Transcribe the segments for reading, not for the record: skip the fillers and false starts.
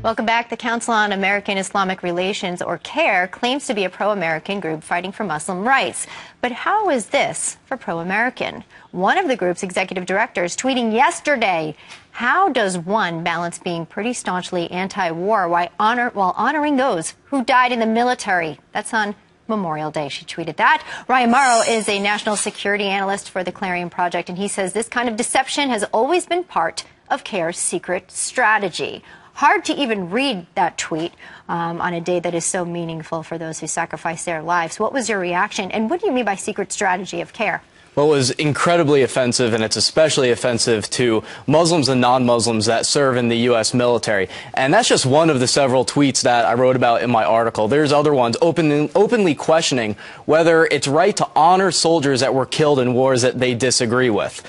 Welcome back. The Council on American-Islamic Relations, or CAIR, claims to be a pro-American group fighting for Muslim rights. But how is this for pro-American? One of the group's executive directors tweeting yesterday, how does one balance being pretty staunchly anti-war while honoring those who died in the military? That's on Memorial Day. She tweeted that. Ryan Morrow is a national security analyst for the Clarion Project, and he says this kind of deception has always been part of CAIR's secret strategy. Hard to even read that tweet on a day that is so meaningful for those who sacrifice their lives. What was your reaction? And what do you mean by secret strategy of CAIR? Well, it was incredibly offensive, and it's especially offensive to Muslims and non-Muslims that serve in the U.S. military. And that's just one of the several tweets that I wrote about in my article. There's other ones openly questioning whether it's right to honor soldiers that were killed in wars that they disagree with.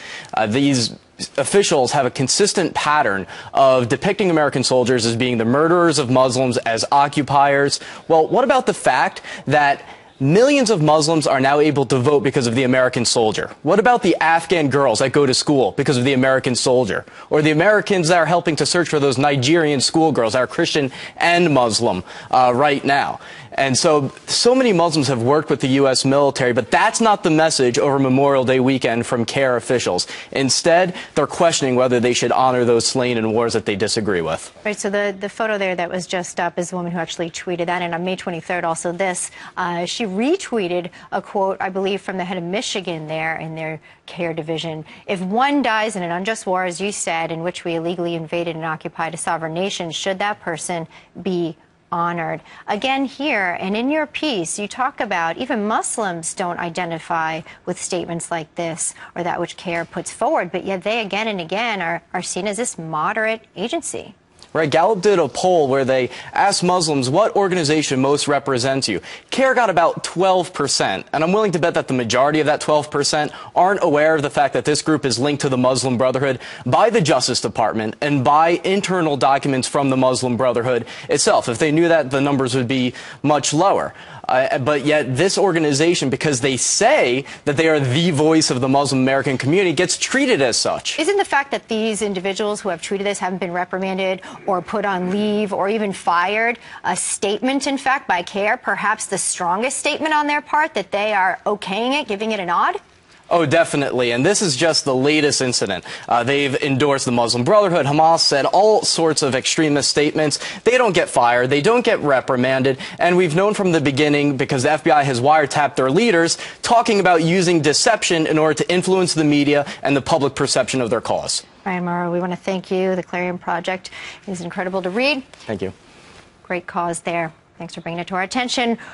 These officials have a consistent pattern of depicting American soldiers as being the murderers of Muslims, as occupiers. Well, what about the fact that millions of Muslims are now able to vote because of the American soldier? What about the Afghan girls that go to school because of the American soldier? Or the Americans that are helping to search for those Nigerian schoolgirls that are Christian and Muslim right now? And so many Muslims have worked with the U.S. military, but that's not the message over Memorial Day weekend from CAIR officials. Instead, they're questioning whether they should honor those slain in wars that they disagree with. Right, so the photo there that was just up is the woman who actually tweeted that, and on May 23rd also this, she retweeted a quote, I believe, from the head of Michigan there in their CAIR division. If one dies in an unjust war, as you said, in which we illegally invaded and occupied a sovereign nation, should that person be honored? Again, here and in your piece, you talk about even Muslims don't identify with statements like this or that which CAIR puts forward, but yet they again and again are seen as this moderate agency. Right, Gallup did a poll where they asked Muslims what organization most represents you. CAIR got about 12%, and I'm willing to bet that the majority of that 12% aren't aware of the fact that this group is linked to the Muslim Brotherhood by the Justice Department and by internal documents from the Muslim Brotherhood itself. If they knew that, the numbers would be much lower. But yet this organization, because they say that they are the voice of the Muslim American community, gets treated as such. Isn't the fact that these individuals who have tweeted this haven't been reprimanded or put on leave or even fired a statement, in fact, by CAIR, perhaps the strongest statement on their part, that they are okaying it, giving it a nod? Oh, definitely. And this is just the latest incident. They've endorsed the Muslim Brotherhood. Hamas said all sorts of extremist statements. They don't get fired. They don't get reprimanded. And we've known from the beginning, because the FBI has wiretapped their leaders, talking about using deception in order to influence the media and the public perception of their cause. Ryan Morrow, we want to thank you. The Clarion Project is incredible to read. Thank you. Great cause there. Thanks for bringing it to our attention.